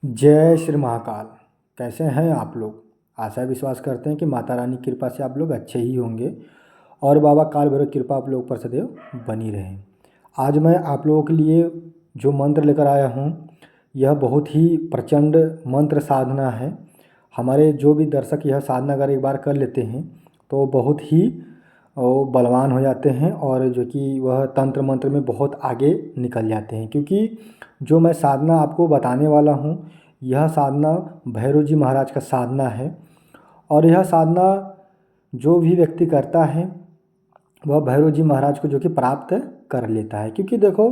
जय श्री महाकाल। कैसे हैं आप लोग? आशा विश्वास करते हैं कि माता रानी की कृपा से आप लोग अच्छे ही होंगे और बाबा काल भैरव की कृपा आप लोग पर सदैव बनी रहे। आज मैं आप लोगों के लिए जो मंत्र लेकर आया हूँ, यह बहुत ही प्रचंड मंत्र साधना है। हमारे जो भी दर्शक यह साधना अगर एक बार कर लेते हैं तो बहुत ही वो बलवान हो जाते हैं और जो कि वह तंत्र मंत्र में बहुत आगे निकल जाते हैं। क्योंकि जो मैं साधना आपको बताने वाला हूँ, यह साधना भैरव जी महाराज का साधना है। और यह साधना जो भी व्यक्ति करता है वह भैरव जी महाराज को जो कि प्राप्त कर लेता है। क्योंकि देखो,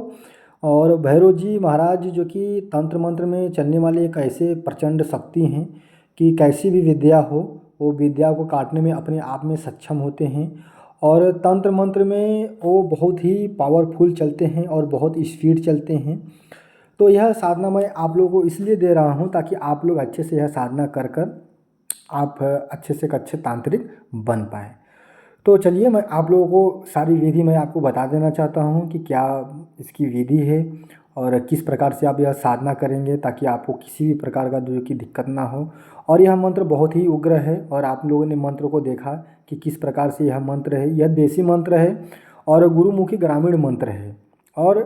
और भैरव जी महाराज जो कि तंत्र मंत्र में चलने वाले एक ऐसे प्रचंड शक्ति हैं कि कैसी भी विद्या हो वो विद्या को काटने में अपने आप में सक्षम होते हैं। और तंत्र मंत्र में वो बहुत ही पावरफुल चलते हैं और बहुत स्पीड चलते हैं। तो यह साधना मैं आप लोगों को इसलिए दे रहा हूँ ताकि आप लोग अच्छे से यह साधना कर कर आप अच्छे से अच्छे तांत्रिक बन पाएँ। तो चलिए, मैं आप लोगों को सारी विधि मैं आपको बता देना चाहता हूँ कि क्या इसकी विधि है और किस प्रकार से आप यह साधना करेंगे ताकि आपको किसी भी प्रकार का जो कि दिक्कत ना हो। और यह मंत्र बहुत ही उग्र है और आप लोगों ने मंत्र को देखा कि किस प्रकार से यह मंत्र है। यह देसी मंत्र है और गुरुमुखी ग्रामीण मंत्र है। और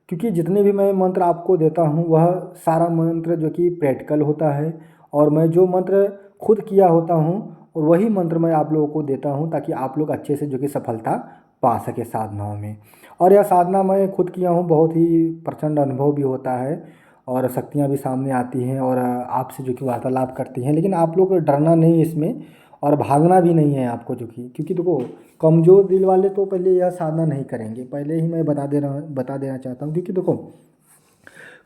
क्योंकि जितने भी मैं मंत्र आपको देता हूँ वह सारा मंत्र जो कि प्रैक्टिकल होता है और मैं जो मंत्र खुद किया होता हूँ और वही मंत्र मैं आप लोगों को देता हूँ ताकि आप लोग अच्छे से जो कि सफलता पा सके साधनाओं में। और यह साधना मैं खुद किया हूँ, बहुत ही प्रचंड अनुभव भी होता है और शक्तियाँ भी सामने आती हैं और आपसे जो कि वार्तालाप करती हैं। लेकिन आप लोग को डरना नहीं इसमें और भागना भी नहीं है आपको, जो कि क्योंकि देखो, कमज़ोर दिल वाले तो पहले यह साधना नहीं करेंगे। पहले ही मैं बता देना चाहता हूँ। क्योंकि देखो,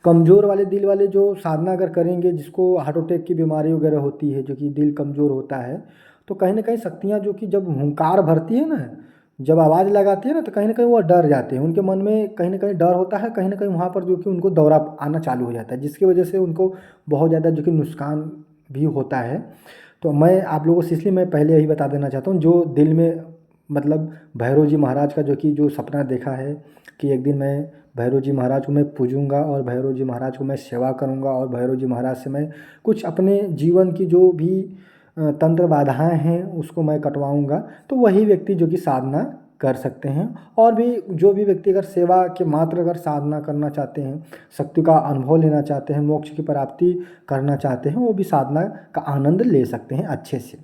कमज़ोर वाले दिल वाले जो साधना अगर करेंगे, जिसको हार्ट अटैक की बीमारी वगैरह होती है, जो कि दिल कमज़ोर होता है, तो कहीं न कहीं शक्तियाँ जो कि जब हुंकार भरती है ना, जब आवाज़ लगाती है ना, तो कहीं न कहीं वो डर जाते हैं। उनके मन में कहीं न कहीं डर होता है, कहीं न कहीं वहाँ पर जो कि उनको दौरा आना चालू हो जाता है, जिसकी वजह से उनको बहुत ज़्यादा जो कि नुकसान भी होता है। तो मैं आप लोगों से इसलिए मैं पहले यही बता देना चाहता हूँ, जो दिल में मतलब भैरव जी महाराज का जो कि जो सपना देखा है कि एक दिन मैं भैरव जी महाराज को मैं पूजूंगा और भैरव जी महाराज को मैं सेवा करूंगा और भैरव जी महाराज से मैं कुछ अपने जीवन की जो भी तंत्र बाधाएं हैं उसको मैं कटवाऊंगा। तो वही व्यक्ति जो कि साधना कर सकते हैं। और भी जो भी व्यक्ति अगर सेवा के मात्र अगर साधना करना चाहते हैं, शक्ति का अनुभव लेना चाहते हैं, मोक्ष की प्राप्ति करना चाहते हैं, वो भी साधना का आनंद ले सकते हैं अच्छे से।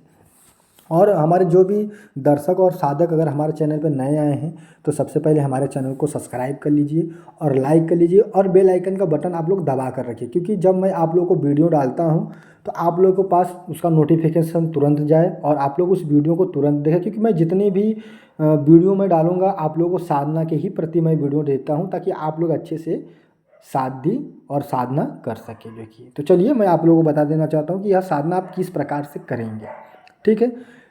और हमारे जो भी दर्शक और साधक अगर हमारे चैनल पर नए आए हैं तो सबसे पहले हमारे चैनल को सब्सक्राइब कर लीजिए और लाइक कर लीजिए और बेल आइकन का बटन आप लोग दबा कर रखिए। क्योंकि जब मैं आप लोगों को वीडियो डालता हूं तो आप लोगों के पास उसका नोटिफिकेशन तुरंत जाए और आप लोग उस वीडियो को तुरंत देखें। क्योंकि मैं जितनी भी वीडियो में डालूंगा आप लोगों को साधना के ही प्रति मैं वीडियो देता हूँ ताकि आप लोग अच्छे से साधी और साधना कर सकें। देखिए, तो चलिए मैं आप लोगों को बता देना चाहता हूँ कि यह साधना आप किस प्रकार से करेंगे। ठीक है,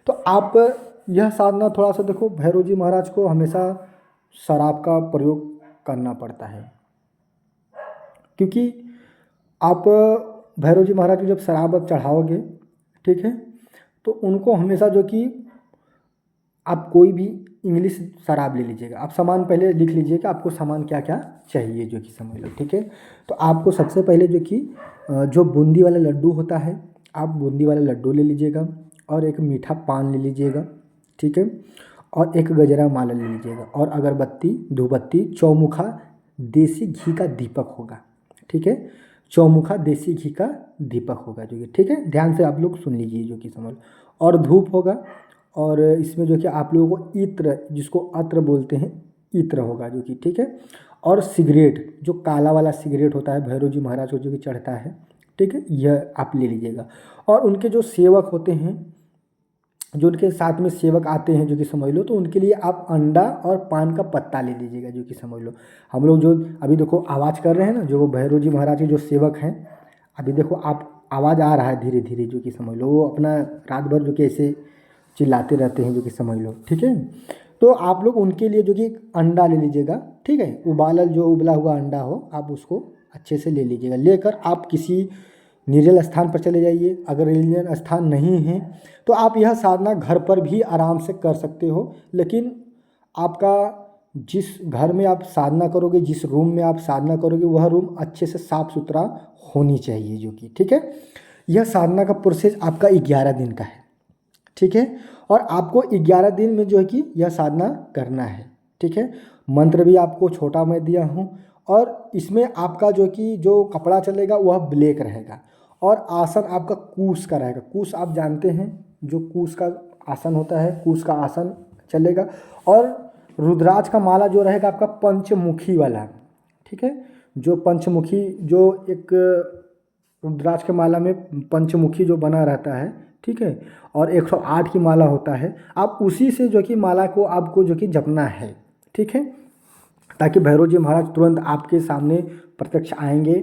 तो आप यह साधना थोड़ा सा देखो, भैरव जी महाराज को हमेशा शराब का प्रयोग करना पड़ता है। क्योंकि आप भैरव जी महाराज को जब शराब आप चढ़ाओगे, ठीक है, तो उनको हमेशा जो कि आप कोई भी इंग्लिश शराब ले लीजिएगा। आप सामान पहले लिख लीजिए कि आपको सामान क्या क्या चाहिए, जो कि समझ लो। ठीक है, तो आपको सबसे पहले जो कि जो बूंदी वाला लड्डू होता है, आप बूंदी वाला लड्डू ले लीजिएगा और एक मीठा पान ले लीजिएगा। ठीक है, और एक गजरा माला ले लीजिएगा और अगरबत्ती, धूपबत्ती, चौमुखा देसी घी का दीपक होगा। ठीक है, चौमुखा देसी घी का दीपक होगा जो कि, ठीक है, ध्यान से आप लोग सुन लीजिए, जो कि समझ। और धूप होगा और इसमें जो कि आप लोगों को इत्र, जिसको अत्र बोलते हैं, इत्र होगा जो कि, ठीक है। और सिगरेट, जो काला वाला सिगरेट होता है भैरव जी महाराज को जो कि चढ़ता है, ठीक है, यह आप ले लीजिएगा। और उनके जो सेवक होते हैं, जो उनके साथ में सेवक आते हैं, जो कि समझ लो, तो उनके लिए आप अंडा और पान का पत्ता ले लीजिएगा, जो कि समझ लो। हम लोग जो अभी देखो आवाज़ कर रहे हैं ना, जो वो भैरव जी महाराज के जो सेवक हैं, अभी देखो आप आवाज़ आ रहा है धीरे धीरे, जो कि समझ लो, वो अपना रात भर जो कि ऐसे चिल्लाते रहते हैं, जो कि समझ लो। ठीक है, तो आप लोग उनके लिए जो कि अंडा ले लीजिएगा। ठीक है, जो उबला हुआ अंडा हो आप उसको अच्छे से ले लीजिएगा। लेकर आप किसी निर्जल स्थान पर चले जाइए। अगर निर्जल स्थान नहीं है तो आप यह साधना घर पर भी आराम से कर सकते हो। लेकिन आपका जिस घर में आप साधना करोगे, जिस रूम में आप साधना करोगे, वह रूम अच्छे से साफ़ सुथरा होनी चाहिए, जो कि ठीक है। यह साधना का प्रोसेस आपका 11 दिन का है, ठीक है। और आपको 11 दिन में जो है कि यह साधना करना है, ठीक है। मंत्र भी आपको छोटा मैं दिया हूँ, और इसमें आपका जो कपड़ा चलेगा वह ब्लैक रहेगा, और आसन आपका कूश का रहेगा। कूश आप जानते हैं, जो कूश का आसन होता है, कूश का आसन चलेगा। और रुद्राक्ष का माला जो रहेगा आपका पंचमुखी वाला, ठीक है। जो पंचमुखी, जो एक रुद्राक्ष के माला में पंचमुखी जो बना रहता है, ठीक है, और 108 की माला होता है, आप उसी से जो कि माला को आपको जो कि जपना है, ठीक है। ताकि भैरव जी महाराज तुरंत आपके सामने प्रत्यक्ष आएंगे,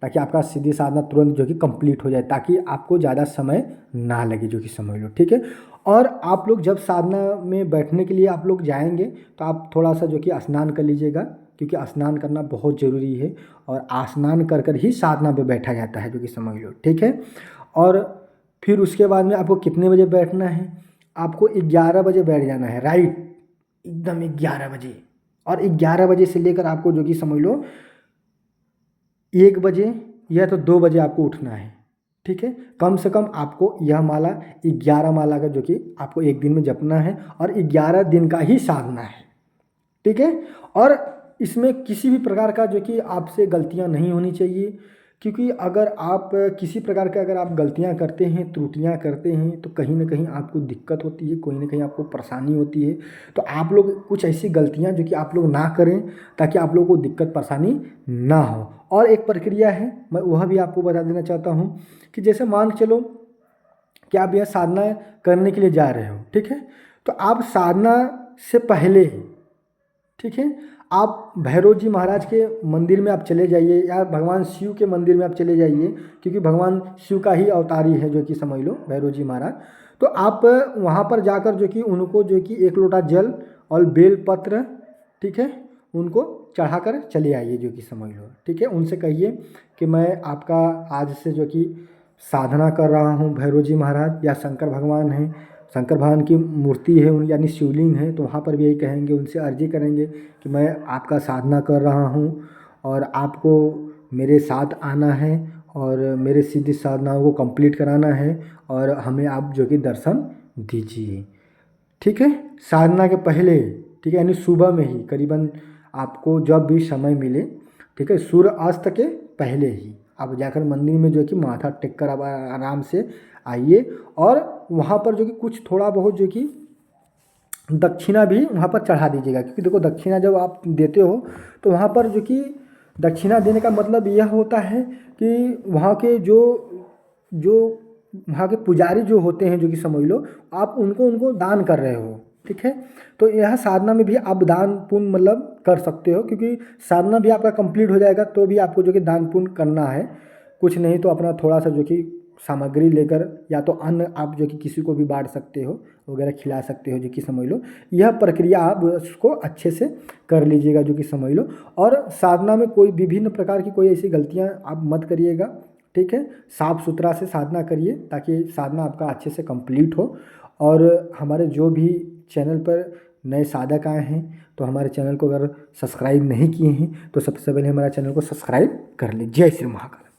ताकि आपका सीधी साधना तुरंत जो कि कंप्लीट हो जाए, ताकि आपको ज़्यादा समय ना लगे, जो कि समझ लो, ठीक है। और आप लोग जब साधना में बैठने के लिए आप लोग जाएंगे तो आप थोड़ा सा जो कि स्नान कर लीजिएगा, क्योंकि स्नान करना बहुत ज़रूरी है, और स्नान कर कर ही साधना पे बैठा जाता है, जो कि समझ लो, ठीक है। और फिर उसके बाद में आपको कितने बजे बैठना है? आपको 11 बजे बैठ जाना है, राइट, एकदम 11 बजे। और 11 बजे से लेकर आपको जो कि समझ लो 1 बजे या तो 2 बजे आपको उठना है, ठीक है। कम से कम आपको यह माला 11 माला का जो कि आपको एक दिन में जपना है, और 11 दिन का ही साधना है, ठीक है। और इसमें किसी भी प्रकार का जो कि आपसे गलतियां नहीं होनी चाहिए, क्योंकि अगर आप किसी प्रकार के अगर आप गलतियां करते हैं, त्रुटियां करते हैं, तो कहीं ना कहीं आपको दिक्कत होती है, कोई ना कहीं आपको परेशानी होती है। तो आप लोग कुछ ऐसी गलतियां जो कि आप लोग ना करें, ताकि आप लोगों को दिक्कत परेशानी ना हो। और एक प्रक्रिया है, मैं वह भी आपको बता देना चाहता हूँ, कि जैसे मान के चलो कि आप यह साधना करने के लिए जा रहे हो, ठीक है। तो आप साधना से पहले, ठीक है, आप भैरव जी महाराज के मंदिर में आप चले जाइए, या भगवान शिव के मंदिर में आप चले जाइए, क्योंकि भगवान शिव का ही अवतारी है, जो कि समझ लो भैरव जी महाराज। तो आप वहाँ पर जाकर जो कि उनको जो कि 1 लोटा जल और बेल पत्र, ठीक है, उनको चढ़ाकर चले आइए, जो कि समझ लो, ठीक है। उनसे कहिए कि मैं आपका आज से जो कि साधना कर रहा हूँ भैरव जी महाराज, या शंकर भगवान हैं, शंकर भगवान की मूर्ति है यानी शिवलिंग है, तो वहाँ पर भी यही कहेंगे, उनसे अर्जी करेंगे कि मैं आपका साधना कर रहा हूँ, और आपको मेरे साथ आना है, और मेरे सिद्धि साधनाओं को कंप्लीट कराना है, और हमें आप जो कि दर्शन दीजिए, ठीक है। साधना के पहले, ठीक है, यानी सुबह में ही करीबन आपको जब भी समय मिले, ठीक है, सूर्य अस्त के पहले ही आप जाकर मंदिर में जो कि माथा टेक कर आप आराम से आइए, और वहाँ पर जो कि कुछ थोड़ा बहुत जो कि दक्षिणा भी वहाँ पर चढ़ा दीजिएगा, क्योंकि देखो दक्षिणा जब आप देते हो तो वहाँ पर जो कि दक्षिणा देने का मतलब यह होता है कि वहाँ के जो जो वहाँ के पुजारी जो होते हैं, जो कि समझ लो आप उनको दान कर रहे हो, ठीक है। तो यह साधना में भी आप दान पुण्य मतलब कर सकते हो, क्योंकि साधना भी आपका कंप्लीट हो जाएगा, तो भी आपको जो कि दान पुण्य करना है। कुछ नहीं तो अपना थोड़ा सा जो कि सामग्री लेकर, या तो अन्न आप जो कि किसी को भी बांट सकते हो, वगैरह खिला सकते हो, जो कि समझ लो। यह प्रक्रिया आप उसको अच्छे से कर लीजिएगा, जो कि समझ लो। और साधना में कोई विभिन्न प्रकार की कोई ऐसी गलतियाँ आप मत करिएगा, ठीक है। साफ़ सुथरा से साधना करिए, ताकि साधना आपका अच्छे से कंप्लीट हो। और हमारे जो भी चैनल पर नए साधक आए हैं, तो हमारे चैनल को अगर सब्सक्राइब नहीं किए हैं, तो सबसे पहले हमारे चैनल को सब्सक्राइब कर लें। जय श्री महाकाल।